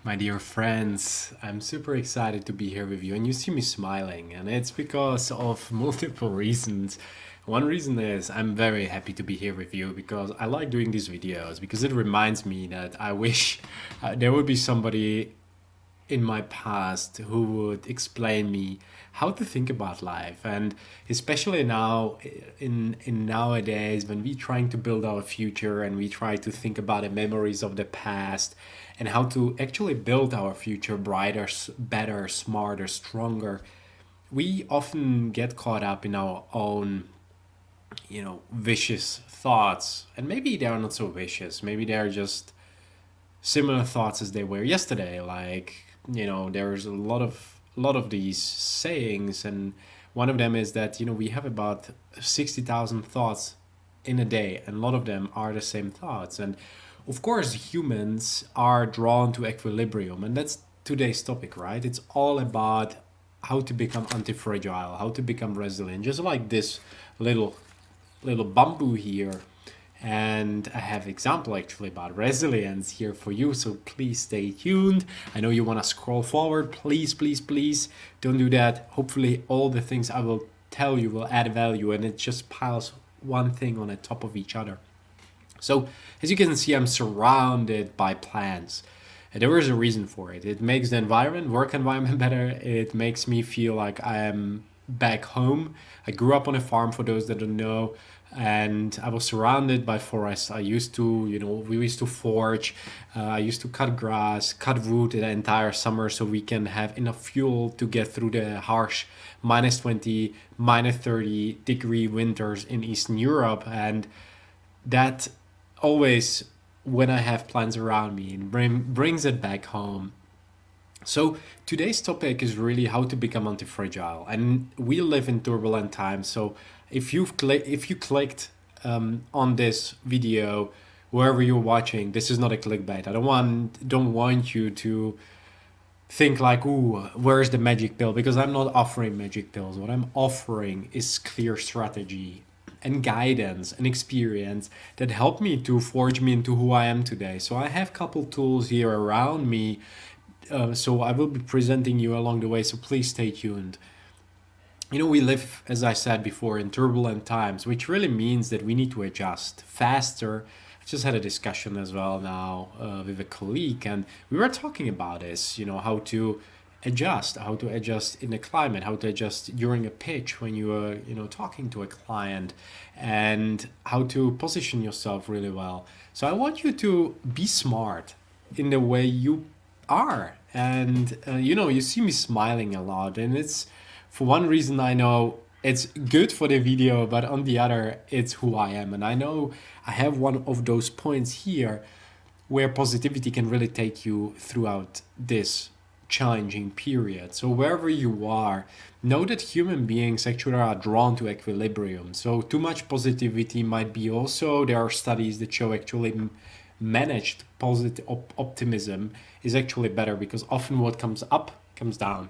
My dear friends, I'm super excited to be here with you, and you see me smiling, and it's because of multiple reasons. One reason is I'm very happy to be here with you because I like doing these videos because it reminds me that I wish there would be somebody in my past who would explain me how to think about life, and especially now in nowadays when we trying to build our future and we try to think about the memories of the past and how to actually build our future brighter, better, smarter, stronger. We often get caught up in our own vicious thoughts, and maybe they are not so vicious, maybe they are just similar thoughts as they were yesterday. Like, there's a lot of these sayings, and one of them is that we have about 60,000 thoughts in a day, and a lot of them are the same thoughts. And of course, humans are drawn to equilibrium, and that's today's topic, right? It's all about how to become anti-fragile, how to become resilient, just like this little little bamboo here. And I have example actually about resilience here for you, so please stay tuned. I know you want to scroll forward. Please, please, please don't do that. Hopefully all the things I will tell you will add value, and it just piles one thing on the top of each other. So as you can see, I'm surrounded by plants. And there is a reason for it. It makes the work environment better. It makes me feel like I am back home. I grew up on a farm, for those that don't know, and I was surrounded by forests. We used to forage. I used to cut grass, cut wood the entire summer so we can have enough fuel to get through the harsh minus 20, minus 30-degree winters in Eastern Europe. And that always, when I have plants around me, and brings it back home. So today's topic is really how to become anti-fragile, and we live in turbulent times. So if you clicked on this video, wherever you're watching, this is not a clickbait. I don't want you to think like, ooh, where's the magic pill? Because I'm not offering magic pills. What I'm offering is clear strategy and guidance and experience that helped me to forge me into who I am today. So I have a couple tools here around me. So I will be presenting you along the way. So please stay tuned. We live, as I said before, in turbulent times, which really means that we need to adjust faster. I just had a discussion as well now with a colleague, and we were talking about this, how to adjust in the climate, how to adjust during a pitch when you are, talking to a client, and how to position yourself really well. So I want you to be smart in the way you are. And, you see me smiling a lot, and it's for one reason. I know it's good for the video, but on the other, it's who I am. And I know I have one of those points here where positivity can really take you throughout this challenging period. So wherever you are, know that human beings actually are drawn to equilibrium. So too much positivity might be also, there are studies that show actually managed positive optimism is actually better, because often what comes up comes down.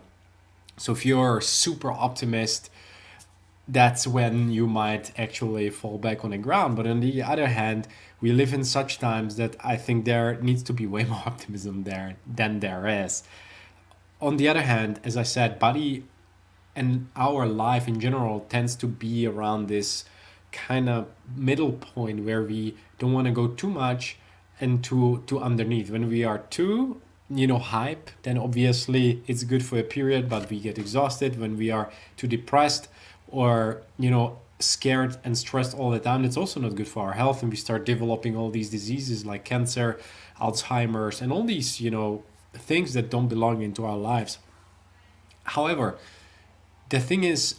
So if you're a super optimist, that's when you might actually fall back on the ground. But on the other hand, we live in such times that I think there needs to be way more optimism there than there is. On the other hand, as I said, body and our life in general tends to be around this kind of middle point where we don't want to go too much and too underneath. When we are too hype, then obviously it's good for a period, but we get exhausted. When we are too depressed or scared and stressed all the time, it's also not good for our health, and we start developing all these diseases like cancer, Alzheimer's, and all these things that don't belong into our lives. However, the thing is,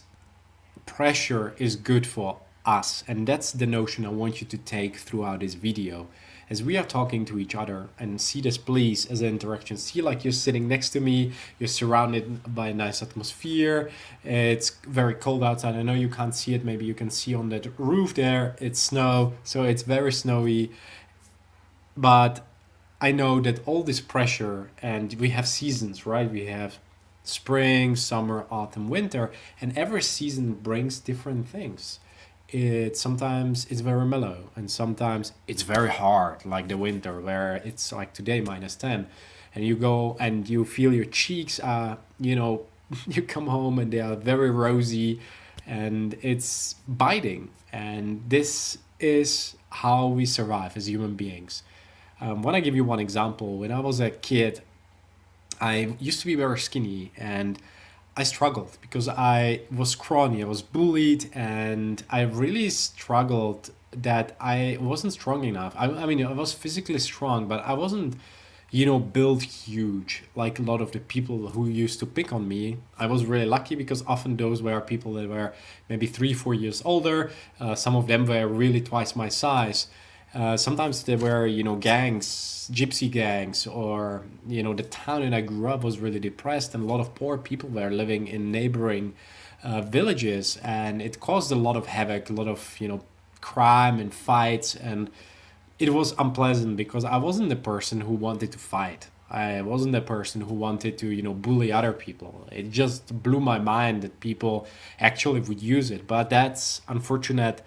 pressure is good for us, and that's the notion I want you to take throughout this video. As we are talking to each other, and see this please as an interaction, see like you're sitting next to me, you're surrounded by a nice atmosphere. It's very cold outside. I know you can't see it, maybe you can see on that roof there, it's snow, so it's very snowy. But I know that all this pressure, and we have seasons, right? We have spring, summer, autumn, winter, and every season brings different things. Sometimes it's very mellow, and sometimes it's very hard, like the winter where it's like today minus 10. and you go and you feel your cheeks are, you come home and they are very rosy, and it's biting. And this is how we survive as human beings. When I give you one example, when I was a kid, I used to be very skinny, and I struggled because I was scrawny, I was bullied, and I really struggled that I wasn't strong enough. I mean, I was physically strong, but I wasn't, built huge like a lot of the people who used to pick on me. I was really lucky because often those were people that were maybe 3, 4 years older. Some of them were really twice my size. Sometimes there were, gangs, gypsy gangs, or, the town that I grew up was really depressed, and a lot of poor people were living in neighboring villages, and it caused a lot of havoc, a lot of, crime and fights, and it was unpleasant because I wasn't the person who wanted to fight. I wasn't the person who wanted to, bully other people. It just blew my mind that people actually would use it, but that's unfortunate,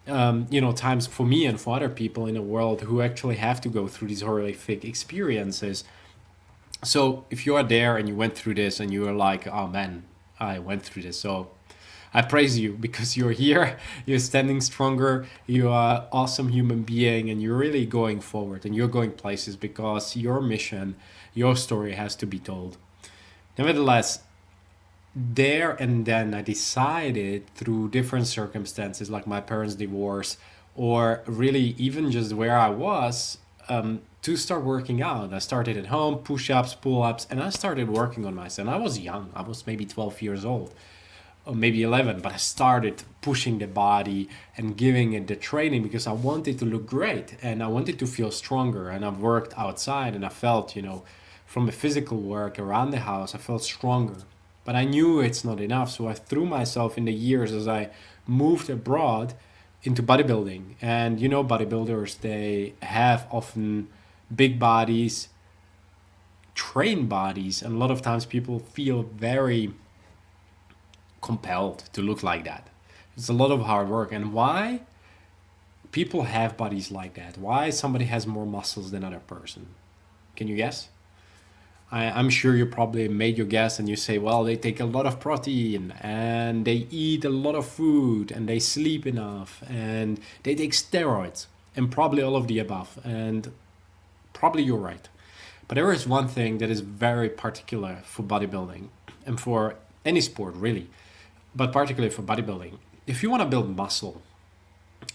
times for me and for other people in the world who actually have to go through these horrific experiences. So if you are there and you went through this and you are like, oh man, I went through this. So I praise you because you're here, you're standing stronger, you are an awesome human being, and you're really going forward and you're going places because your mission, your story has to be told. Nevertheless, there and then I decided through different circumstances, like my parents' divorce, or really even just where I was, to start working out. I started at home, push ups, pull ups, and I started working on myself. And I was young, I was maybe 12 years old, or maybe 11, but I started pushing the body and giving it the training because I wanted to look great and I wanted to feel stronger. And I've worked outside and I felt, from the physical work around the house, I felt stronger. But I knew it's not enough, so I threw myself in the years as I moved abroad into bodybuilding. And bodybuilders, they have often big bodies, trained bodies, and a lot of times people feel very compelled to look like that. It's a lot of hard work. And why people have bodies like that? Why somebody has more muscles than another person? Can you guess? I'm sure you probably made your guess and you say, well, they take a lot of protein and they eat a lot of food and they sleep enough and they take steroids and probably all of the above. And probably you're right. But there is one thing that is very particular for bodybuilding and for any sport, really, but particularly for bodybuilding. If you want to build muscle,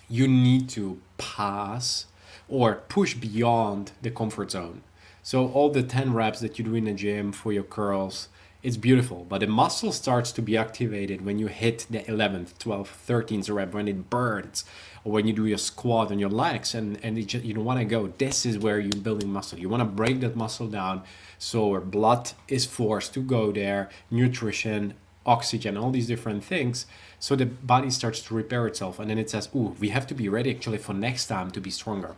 you need to pass or push beyond the comfort zone. So all the 10 reps that you do in the gym for your curls, it's beautiful, but the muscle starts to be activated when you hit the 11th, 12th, 13th rep, when it burns, or when you do your squat on your legs and you don't want to go. This is where you're building muscle. You want to break that muscle down so blood is forced to go there, nutrition, oxygen, all these different things. So the body starts to repair itself, and then it says, ooh, we have to be ready actually for next time to be stronger.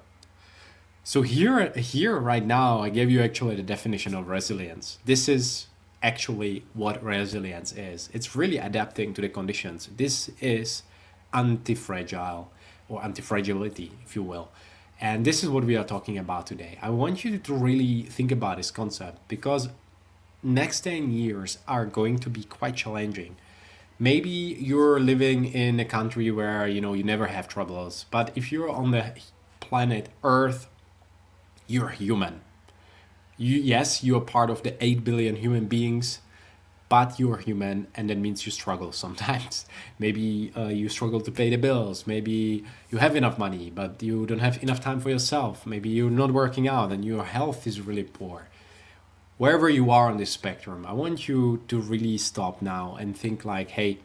So here right now, I gave you actually the definition of resilience. This is actually what resilience is. It's really adapting to the conditions. This is anti-fragile or anti-fragility, if you will. And this is what we are talking about today. I want you to really think about this concept because next 10 years are going to be quite challenging. Maybe you're living in a country where you never have troubles, but if you're on the planet Earth, you're human. Yes, you are part of the 8 billion human beings, but you're human, and that means you struggle sometimes. Maybe you struggle to pay the bills. Maybe you have enough money, but you don't have enough time for yourself. Maybe you're not working out and your health is really poor. Wherever you are on this spectrum, I want you to really stop now and think like, hey,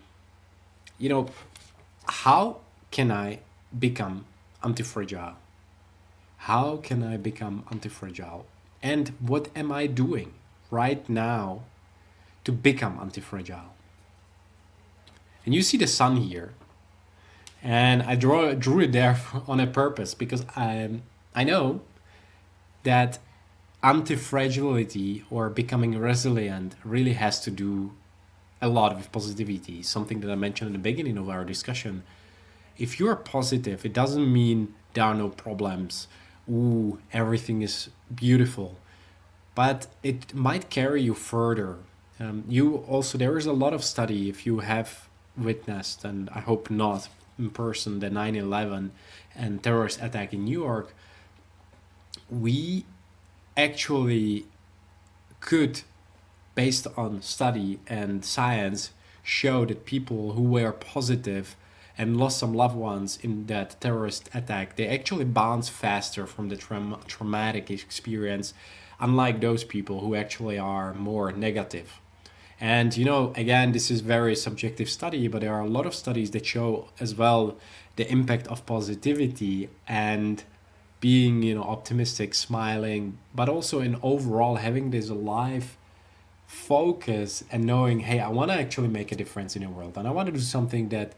how can I become anti-fragile? How can I become anti-fragile? And what am I doing right now to become anti-fragile? And you see the sun here. And I drew it there on a purpose because I know that anti-fragility or becoming resilient really has to do a lot with positivity, something that I mentioned in the beginning of our discussion. If you're positive, it doesn't mean there are no problems. Ooh, everything is beautiful. but it might carry you further. You also, there is a lot of study, if you have witnessed, and I hope not in person, the 9/11 and terrorist attack in New York. We actually could, based on study and science, show that people who were positive and lost some loved ones in that terrorist attack, they actually bounce faster from the traumatic experience, unlike those people who actually are more negative. And again, this is very subjective study, but there are a lot of studies that show as well the impact of positivity and being, optimistic, smiling, but also in overall having this life focus and knowing, hey, I want to actually make a difference in the world and I want to do something that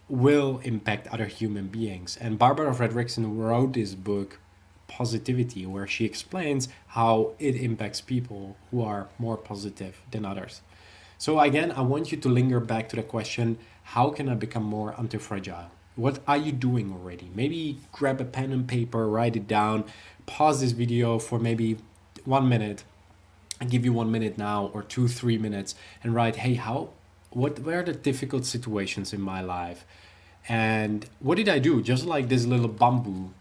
will impact other human beings. And Barbara Fredrickson wrote this book, Positivity, where she explains how it impacts people who are more positive than others. So again, I want you to linger back to the question, how can I become more anti-fragile? What are you doing already? Maybe grab a pen and paper, write it down, pause this video for maybe 1 minute. I give you 1 minute now, or 2-3 minutes, and write, hey, what were the difficult situations in my life? And what did I do? Just like this little bamboo,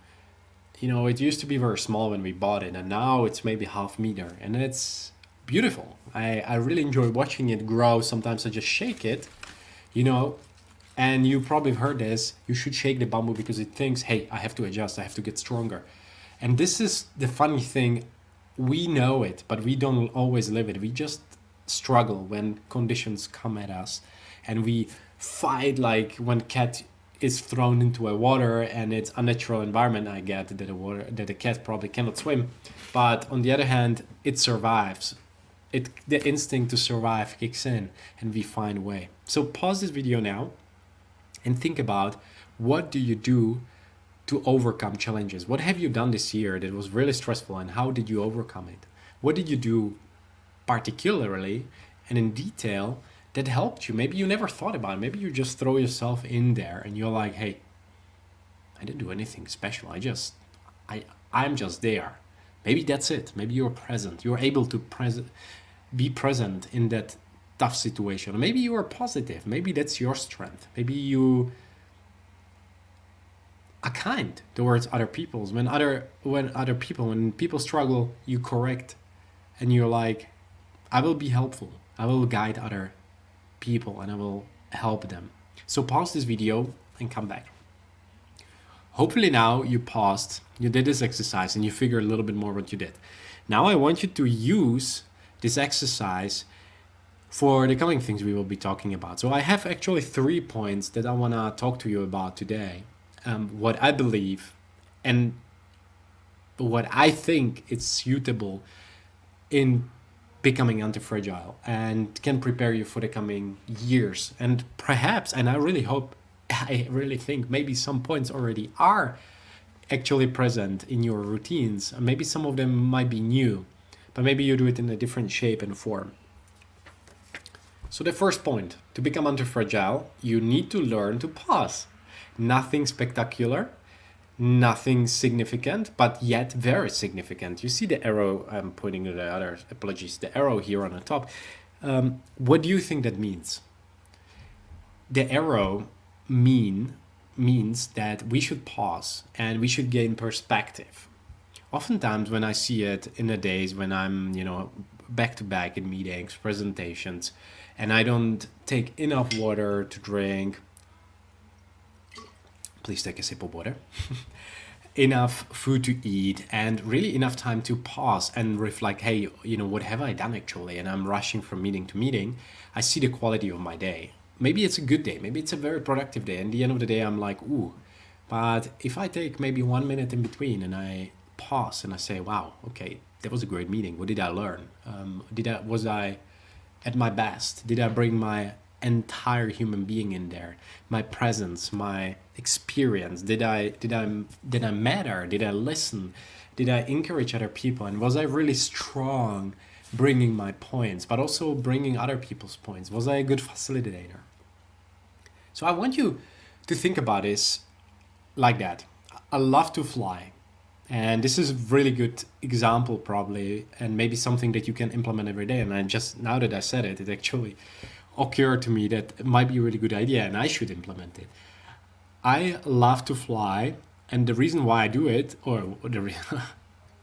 it used to be very small when we bought it, and now it's maybe half meter, and it's beautiful. I really enjoy watching it grow. Sometimes I just shake it, and you probably have heard this. You should shake the bamboo because it thinks, hey, I have to adjust, I have to get stronger. And this is the funny thing. We know it, but we don't always live it. We just struggle when conditions come at us, and we fight like when cat is thrown into a water and it's unnatural environment. I get that the cat probably cannot swim, but on the other hand, it survives. The instinct to survive kicks in, and we find a way. So pause this video now and think about, what do you do to overcome challenges? What have you done this year that was really stressful, and how did you overcome it? What did you do particularly and in detail that helped you? Maybe you never thought about it. Maybe you just throw yourself in there and you're like, hey, I didn't do anything special. I'm just there. Maybe that's it. Maybe you're present. You're able to be present in that tough situation. Maybe you are positive. Maybe that's your strength. Maybe you are kind towards other people. When people struggle, you correct, and you're like, I will be helpful. I will guide other people and I will help them. So pause this video and come back. Hopefully now you paused, you did this exercise, and you figure a little bit more what you did. Now I want you to use this exercise for the coming things we will be talking about. So I have actually 3 points that I want to talk to you about today. What I believe and what I think is suitable in becoming anti-fragile and can prepare you for the coming years. And perhaps, and I really think maybe some points already are actually present in your routines. Maybe some of them might be new, but maybe you do it in a different shape and form. So the first point, to become anti-fragile, you need to learn to pause. Nothing spectacular, nothing significant, but yet very significant. You see the arrow, I'm pointing to the other, apologies, the arrow here on the top. What do you think that means? The arrow means that we should pause and we should gain perspective. Oftentimes when I see it in the days when I'm, back to back in meetings, presentations, and I don't take enough water to drink, please take a sip of water, enough food to eat, and really enough time to pause and reflect, hey, what have I done actually? And I'm rushing from meeting to meeting. I see the quality of my day. Maybe it's a good day. Maybe it's a very productive day. And at the end of the day, I'm like, ooh. But if I take maybe 1 minute in between and I pause and I say, wow, okay, that was a great meeting. What did I learn? Was I at my best? Did I bring my entire human being in there, my presence, my experience? Did I matter? Did I listen? Did I encourage other people? And was I really strong bringing my points, but also bringing other people's points? Was I a good facilitator? So I want you to think about this like that. I love to fly. And this is a really good example, probably, and maybe something that you can implement every day. And I just, now that I said it, it actually occurred to me that it might be a really good idea and I should implement it. I love to fly, and the reason why I do it, or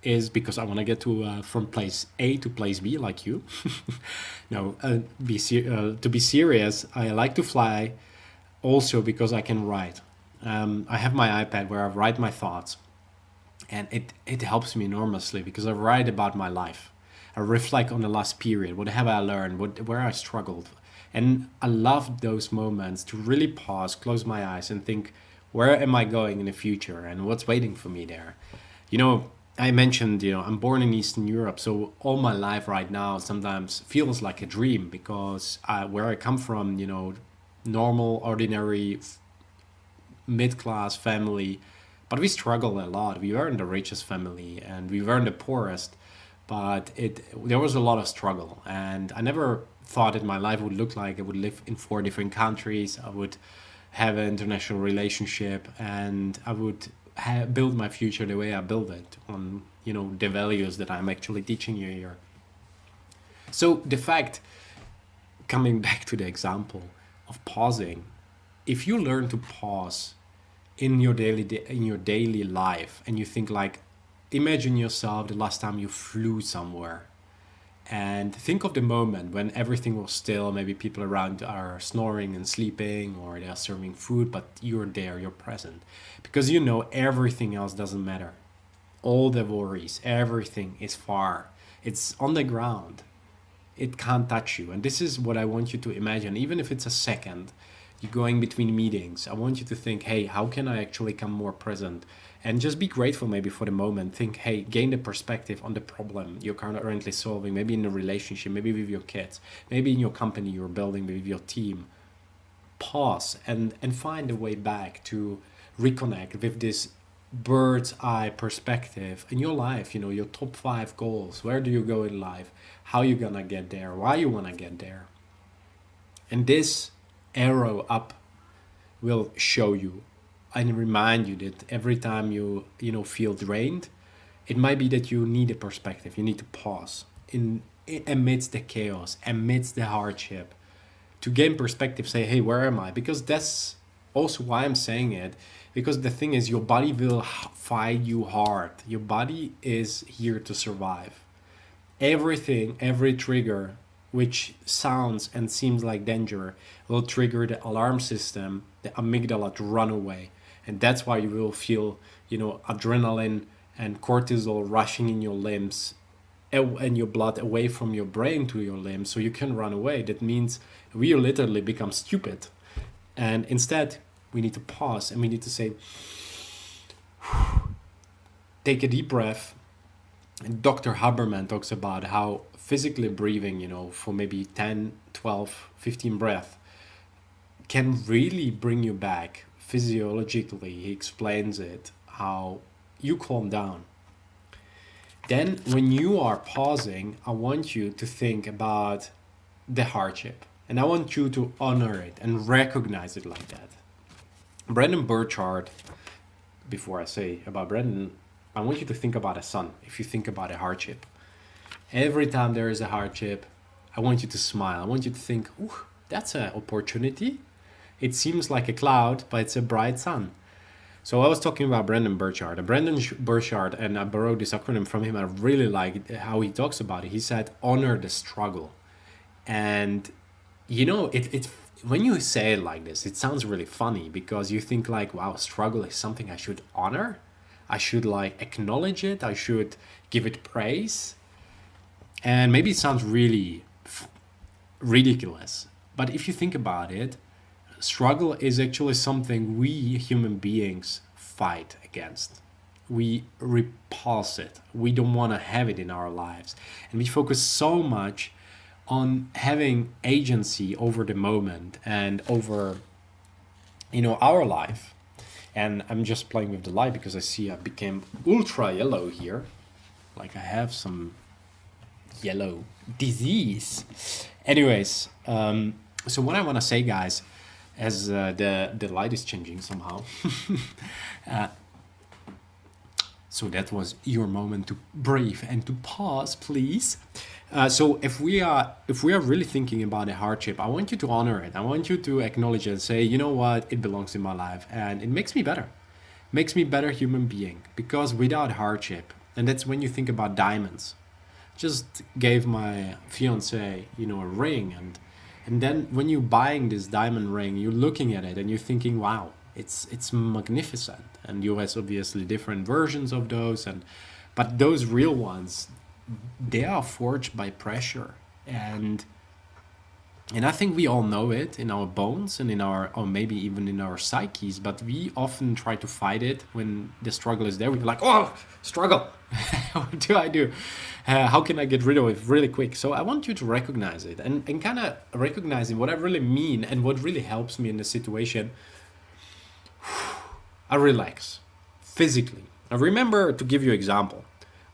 is because I want to get to from place A to place B, like you. No, to be serious, I like to fly also because I can write. I have my iPad where I write my thoughts, and it helps me enormously because I write about my life. I reflect on the last period. What have I learned? Where I struggled, and I love those moments to really pause, close my eyes, and think, where am I going in the future, and what's waiting for me there. You know, I mentioned, I'm born in Eastern Europe, so all my life right now sometimes feels like a dream because where I come from, normal, ordinary mid class family, but we struggle a lot. We weren't the richest family and we weren't the poorest, but there was a lot of struggle. And I never thought that my life would look like I would live in 4 different countries. I would have an international relationship, and I would build my future the way I build it on the values that I'm actually teaching you here. So the fact, coming back to the example of pausing, if you learn to pause in your daily life, and you think like, imagine yourself the last time you flew somewhere, and think of the moment when everything was still. Maybe people around are snoring and sleeping, or they are serving food, but you're there, you're present, because everything else doesn't matter. All the worries, everything is far, it's on the ground, it can't touch you. And this is what I want you to imagine. Even if it's a second, you're going between meetings, I want you to think, hey, how can I actually come more present? And just be grateful maybe for the moment. Think, hey, gain the perspective on the problem you're currently solving, maybe in a relationship, maybe with your kids, maybe in your company you're building with your team. Pause and find a way back to reconnect with this bird's eye perspective in your life. Your top 5 goals. Where do you go in life? How you gonna get there? Why you wanna get there? And this arrow up will show you and remind you that every time you feel drained, it might be that you need a perspective. You need to pause amidst the chaos, amidst the hardship, to gain perspective. Say, hey, where am I? Because that's also why I'm saying it. Because the thing is, your body will fight you hard. Your body is here to survive. Everything, every trigger which sounds and seems like danger will trigger the alarm system, the amygdala, to run away. And that's why you will feel, adrenaline and cortisol rushing in your limbs and your blood away from your brain to your limbs so you can run away. That means we literally become stupid. And instead, we need to pause and we need to say, take a deep breath. And Dr. Haberman talks about how physically breathing, for maybe 10, 12, 15 breaths can really bring you back physiologically. He explains it, how you calm down. Then, when you are pausing, I want you to think about the hardship. And I want you to honor it and recognize it like that. Brandon Burchard, before I say about Brandon, I want you to think about a sun. If you think about a hardship, every time there is a hardship, I want you to smile. I want you to think, ooh, that's an opportunity. It seems like a cloud, but it's a bright sun. So I was talking about Brandon Burchard. Burchard, and I borrowed this acronym from him. I really like how he talks about it. He said, honor the struggle. And, it when you say it like this, it sounds really funny because you think like, wow, struggle is something I should honor. I should acknowledge it. I should give it praise. And maybe it sounds really ridiculous. But if you think about it, struggle is actually something we human beings fight against. We repulse it. We don't want to have it in our lives. And we focus so much on having agency over the moment and over our life. And I'm just playing with the light because I see I became ultra yellow here, like I have some yellow disease. Anyways, so what I want to say, guys, as the light is changing somehow, So that was your moment to breathe and to pause, please. So if we are really thinking about a hardship, I want you to honor it. I want you to acknowledge it and say, you know what, it belongs in my life and it makes me better. Makes me better human being. Because without hardship, and that's when you think about diamonds. Just gave my fiance, a ring, and then when you're buying this diamond ring, you're looking at it and you're thinking, wow, it's magnificent. And you has obviously different versions of those, but those real ones, they are forged by pressure. And I think we all know it in our bones and in our, or maybe even in our psyches, but we often try to fight it when the struggle is there. We're like, oh, struggle. What do I do? How can I get rid of it really quick? So I want you to recognize it and kind of recognizing what I really mean and what really helps me in the situation. I relax physically. I remember, to give you an example,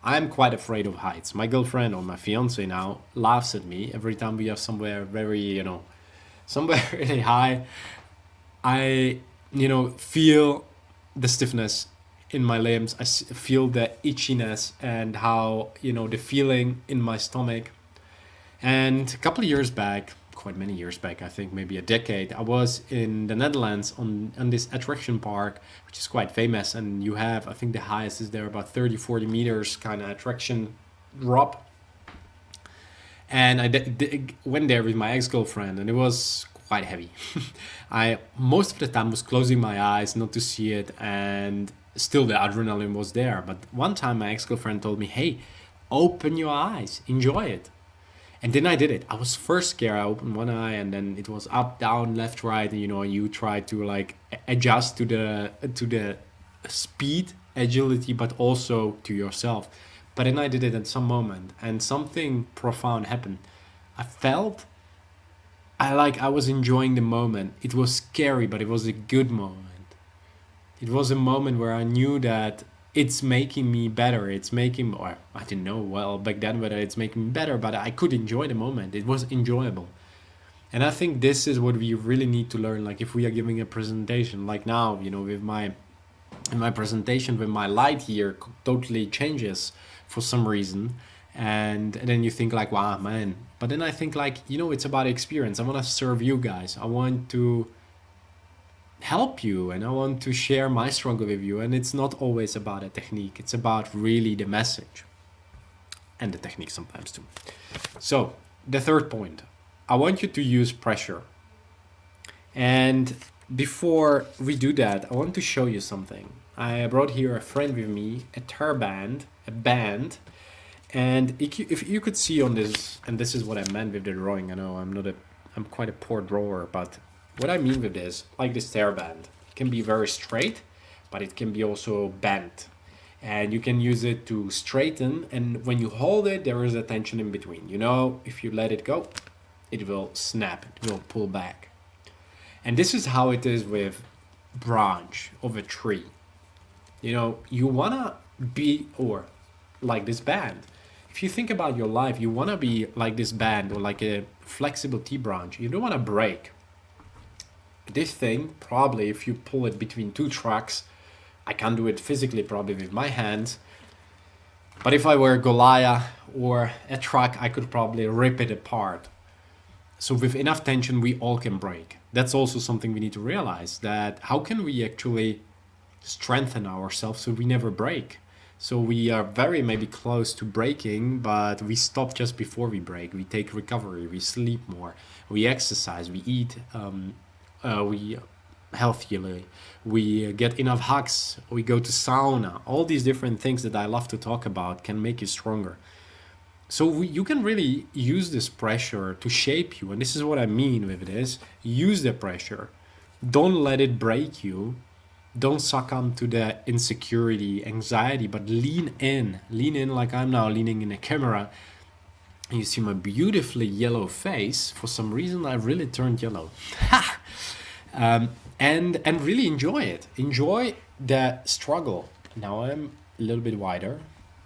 I'm quite afraid of heights. My girlfriend or my fiance now laughs at me every time we are somewhere very, somewhere really high. I, feel the stiffness in my limbs. Feel the itchiness and how, the feeling in my stomach. And a couple of years back, quite many years back, I think maybe a decade, I was in the Netherlands on this attraction park, which is quite famous. And you have, I think the highest is there about 30, 40 meters kind of attraction drop. And I went there with my ex-girlfriend and it was quite heavy. I most of the time was closing my eyes not to see it, and still the adrenaline was there. But one time my ex-girlfriend told me, hey, open your eyes, enjoy it. And then I did it. I was first scared. I opened one eye and then it was up, down, left, right, and you try to like adjust to the speed, agility, but also to yourself. But then I did it at some moment and something profound happened. I felt I was enjoying the moment. It was scary, but it was a good moment. It was a moment where I knew that it's making me better. It's making, or I didn't know well back then whether it's making me better, but I could enjoy the moment. It was enjoyable. And I think this is what we really need to learn. Like if we are giving a presentation, like now, with my presentation, with my light here totally changes for some reason. And then you think like, wow, man. But then I think like, it's about experience. I want to serve you guys. I want to help you and I want to share my struggle with you. And it's not always about a technique. It's about really the message and the technique sometimes too. So the third point, I want you to use pressure. And before we do that, I want to show you something. I brought here a friend with me, a band. And if you could see on this, and this is what I meant with the drawing. I know I'm quite a poor drawer, but what I mean with this, like this hairband, it can be very straight, but it can be also bent. And you can use it to straighten, and when you hold it, there is a tension in between. If you let it go, it will snap, it will pull back. And this is how it is with branch of a tree. You wanna be, or like this band. If you think about your life, you wanna be like this band or like a flexible T branch. You don't wanna break. This thing, probably if you pull it between two trucks, I can't do it physically probably with my hands. But if I were Goliath or a truck, I could probably rip it apart. So with enough tension, we all can break. That's also something we need to realize, that how can we actually strengthen ourselves so we never break? So we are very maybe close to breaking, but we stop just before we break. We take recovery, we sleep more, we exercise, we eat we healthily, we get enough hugs, we go to sauna. All these different things that I love to talk about can make you stronger. So you can really use this pressure to shape you. And this is what I mean with this. Use the pressure. Don't let it break you. Don't succumb to the insecurity, anxiety, but lean in. Lean in like I'm now leaning in a camera. You see my beautifully yellow face. For some reason, I really turned yellow. And really enjoy it. Enjoy the struggle. Now I'm a little bit wider,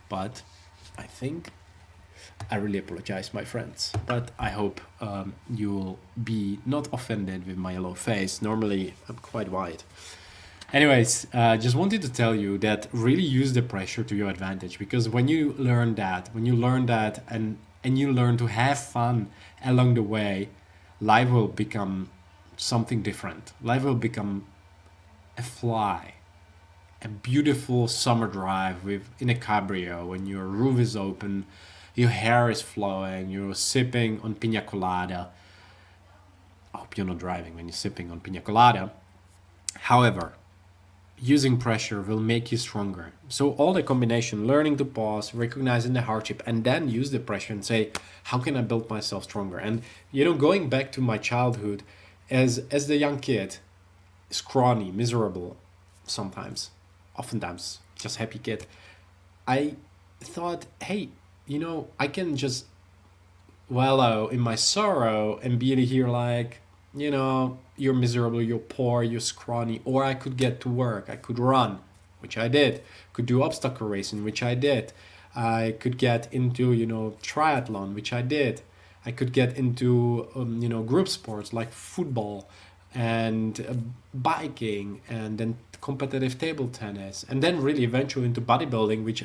but I think I really apologize, my friends. But I hope you'll be not offended with my yellow face. Normally, I'm quite white. Anyways, just wanted to tell you that really use the pressure to your advantage, because when you learn that, and you learn to have fun along the way, life will become something different. Life will become a fly, a beautiful summer drive with in a cabrio when your roof is open, your hair is flowing, you're sipping on pina colada. I hope you're not driving when you're sipping on pina colada. However, using pressure will make you stronger. So all the combination, learning to pause, recognizing the hardship, and then use the pressure and say, how can I build myself stronger? And going back to my childhood, as the young kid, scrawny, miserable, sometimes, oftentimes, just happy kid, I thought, hey, I can just wallow in my sorrow and be here like, you're miserable, you're poor, you're scrawny, or I could get to work, I could run, which I did, could do obstacle racing, which I did, I could get into, triathlon, which I did, I could get into, group sports like football and biking, and then competitive table tennis, and then really eventually into bodybuilding, which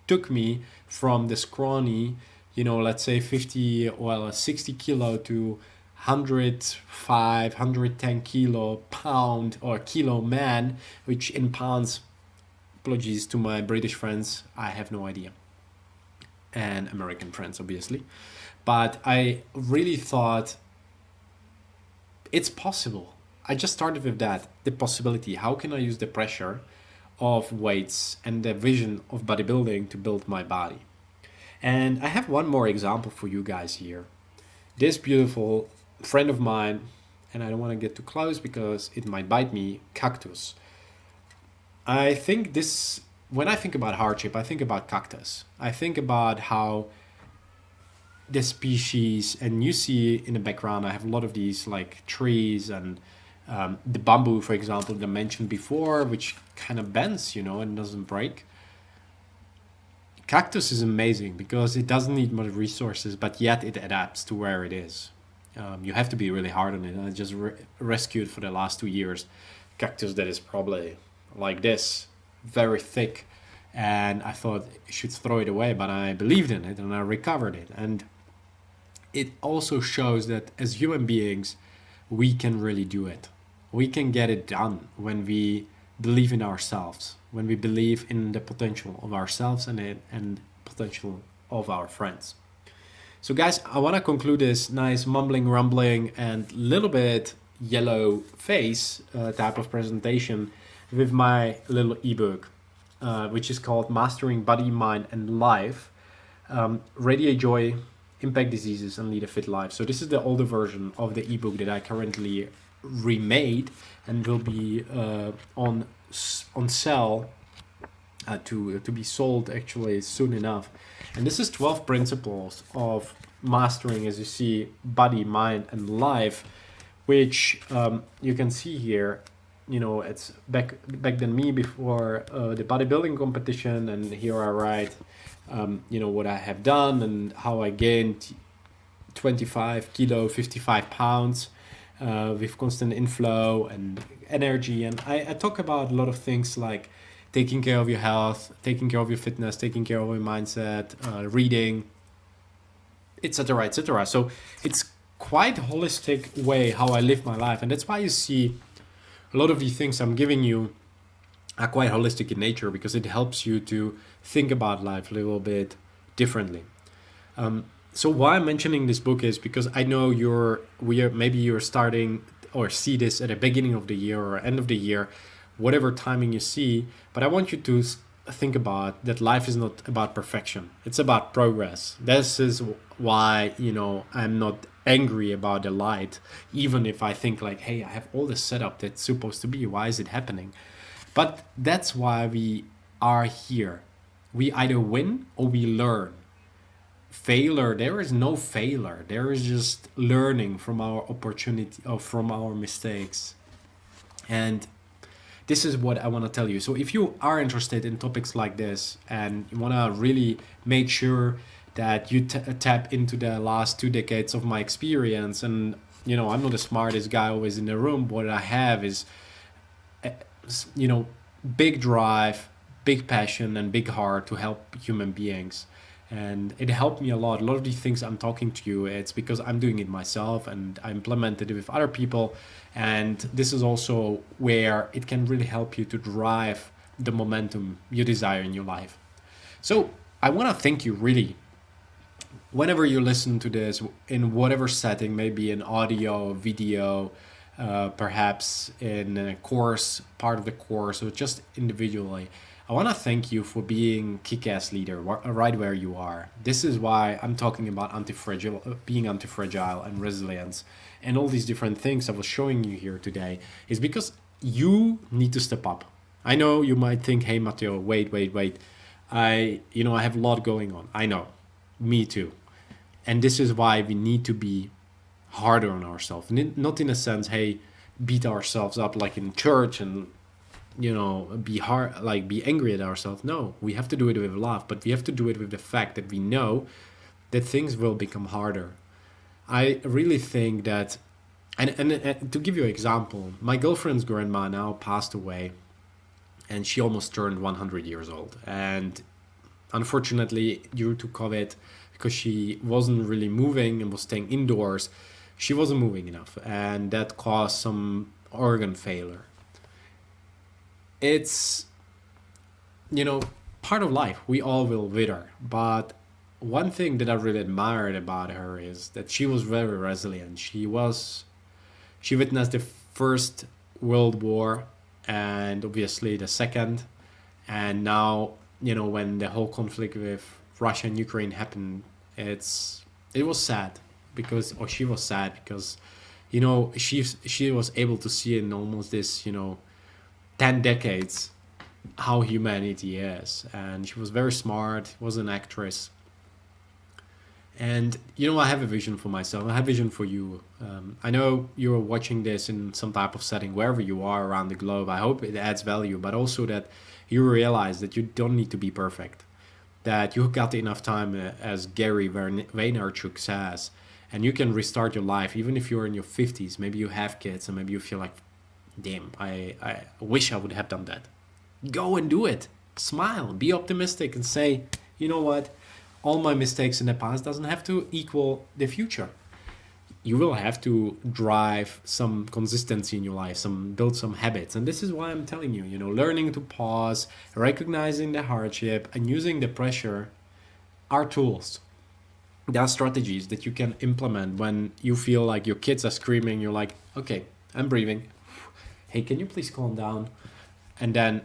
took me from the scrawny, let's say 50, well, 60 kilo to 105, 110 kilo pound or kilo man, which in pounds, apologies to my British friends, I have no idea. And American friends, obviously. But I really thought it's possible. I just started with that, the possibility. How can I use the pressure of weights and the vision of bodybuilding to build my body? And I have one more example for you guys here. This beautiful friend of mine, and I don't want to get too close because it might bite me, cactus. I think this, when I think about hardship, I think about cactus. I think about how the species, and you see in the background, I have a lot of these like trees and the bamboo, for example, that I mentioned before, which kind of bends, and doesn't break. Cactus is amazing because it doesn't need much resources, but yet it adapts to where it is. You have to be really hard on it. I just rescued for the last 2 years cactus that is probably like this, very thick, and I thought I should throw it away, but I believed in it and I recovered it. And it also shows that as human beings, we can really do it. We can get it done when we believe in ourselves, when we believe in the potential of ourselves and potential of our friends. So, guys, I want to conclude this nice mumbling, rumbling, and little bit yellow face type of presentation with my little ebook, which is called Mastering Body, Mind, and Life, Radiate Joy, Impact Diseases, and Lead a Fit Life. So this is the older version of the ebook that I currently remade and will be on sale to be sold actually soon enough. And this is 12 principles of mastering, as you see, body, mind, and life, which you can see here. It's back then me before the bodybuilding competition, and here I write, what I have done and how I gained 25 kilo, 55 pounds with constant inflow and energy. And I talk about a lot of things like taking care of your health, taking care of your fitness, taking care of your mindset, reading, etc., etc. So it's quite a holistic way how I live my life, and that's why you see a lot of the things I'm giving you are quite holistic in nature, because it helps you to think about life a little bit differently. So why I'm mentioning this book is because I know maybe you're starting or see this at the beginning of the year or end of the year, whatever timing you see. But I want you to think about that life is not about perfection. It's about progress. This is why, I'm not angry about the light, even if I think like, hey, I have all this setup that's supposed to be. Why is it happening? But that's why we are here. We either win or we learn. Failure, there is no failure. There is just learning from our opportunity or from our mistakes. And this is what I want to tell you. So if you are interested in topics like this and you want to really make sure that you tap into the last 2 decades of my experience, and I'm not the smartest guy always in the room. What I have is you know, big drive, big passion, and big heart to help human beings. And it helped me a lot. A lot of these things I'm talking to you, it's because I'm doing it myself and I implemented it with other people. And this is also where it can really help you to drive the momentum you desire in your life. So I want to thank you really whenever you listen to this in whatever setting, maybe in audio, video, perhaps in a course, part of the course, or just individually. I want to thank you for being kick-ass leader right where you are. This is why I'm talking about being anti-fragile and resilience and all these different things I was showing you here today is because you need to step up. I know you might think, hey, Matteo, wait. I have a lot going on. I know, me too. And this is why we need to be harder on ourselves. Not in a sense, hey, beat ourselves up like in church and be hard, like be angry at ourselves. No, we have to do it with love, but we have to do it with the fact that we know that things will become harder. I really think that, and to give you an example, my girlfriend's grandma now passed away, and she almost turned 100 years old. And unfortunately, due to COVID, because she wasn't really moving and was staying indoors, she wasn't moving enough, and that caused some organ failure. It's, part of life. We all will wither. But one thing that I really admired about her is that she was very resilient. She witnessed the first World War and obviously the second. And now, when the whole conflict with Russia and Ukraine happened, it was sad or she was sad because, she was able to see in almost this, 10 decades how humanity is. And she was very smart, was an actress. And, I have a vision for myself. I have a vision for you. I know you're watching this in some type of setting, wherever you are around the globe. I hope it adds value, but also that you realize that you don't need to be perfect. That you got enough time, as Gary Vaynerchuk says, and you can restart your life, even if you're in your 50s. Maybe you have kids, and maybe you feel like, damn, I wish I would have done that. Go and do it. Smile, be optimistic, and say, you know what? All my mistakes in the past doesn't have to equal the future. You will have to drive some consistency in your life, build some habits. And this is why I'm telling you, learning to pause, recognizing the hardship, and using the pressure are tools. There are strategies that you can implement when you feel like your kids are screaming. You're like, okay, I'm breathing. Hey, can you please calm down? And then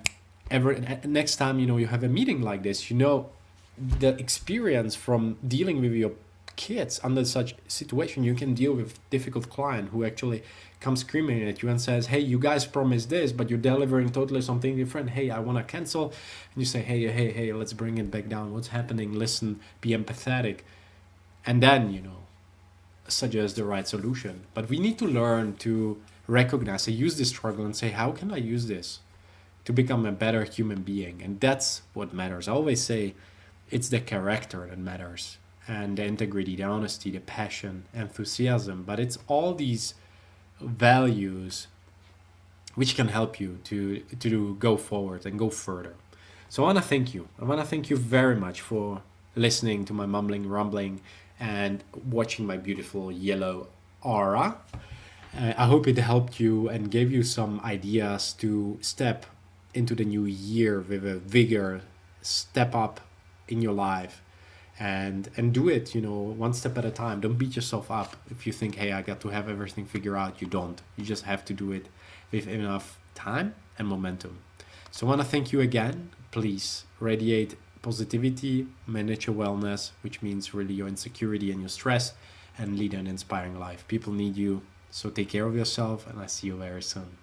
next time, you have a meeting like this, the experience from dealing with your kids under such situation, you can deal with difficult client who actually comes screaming at you and says, hey, you guys promised this, but you're delivering totally something different. Hey, I want to cancel. And you say, hey, let's bring it back down. What's happening? Listen, be empathetic. And then, suggest the right solution. But we need to learn to recognize and use this struggle and say, how can I use this to become a better human being? And that's what matters. I always say it's the character that matters, and the integrity, the honesty, the passion, enthusiasm. But it's all these values which can help you to go forward and go further. So I want to thank you. I want to thank you very much for listening to my mumbling, rumbling, and watching my beautiful yellow aura. I hope it helped you and gave you some ideas to step into the new year with a vigor, step up in your life, and do it, one step at a time. Don't beat yourself up if you think, hey, I got to have everything figured out. You don't. You just have to do it with enough time and momentum. So I want to thank you again. Please radiate positivity, manage your wellness, which means really your insecurity and your stress, and lead an inspiring life. People need you. So take care of yourself, and I see you very soon.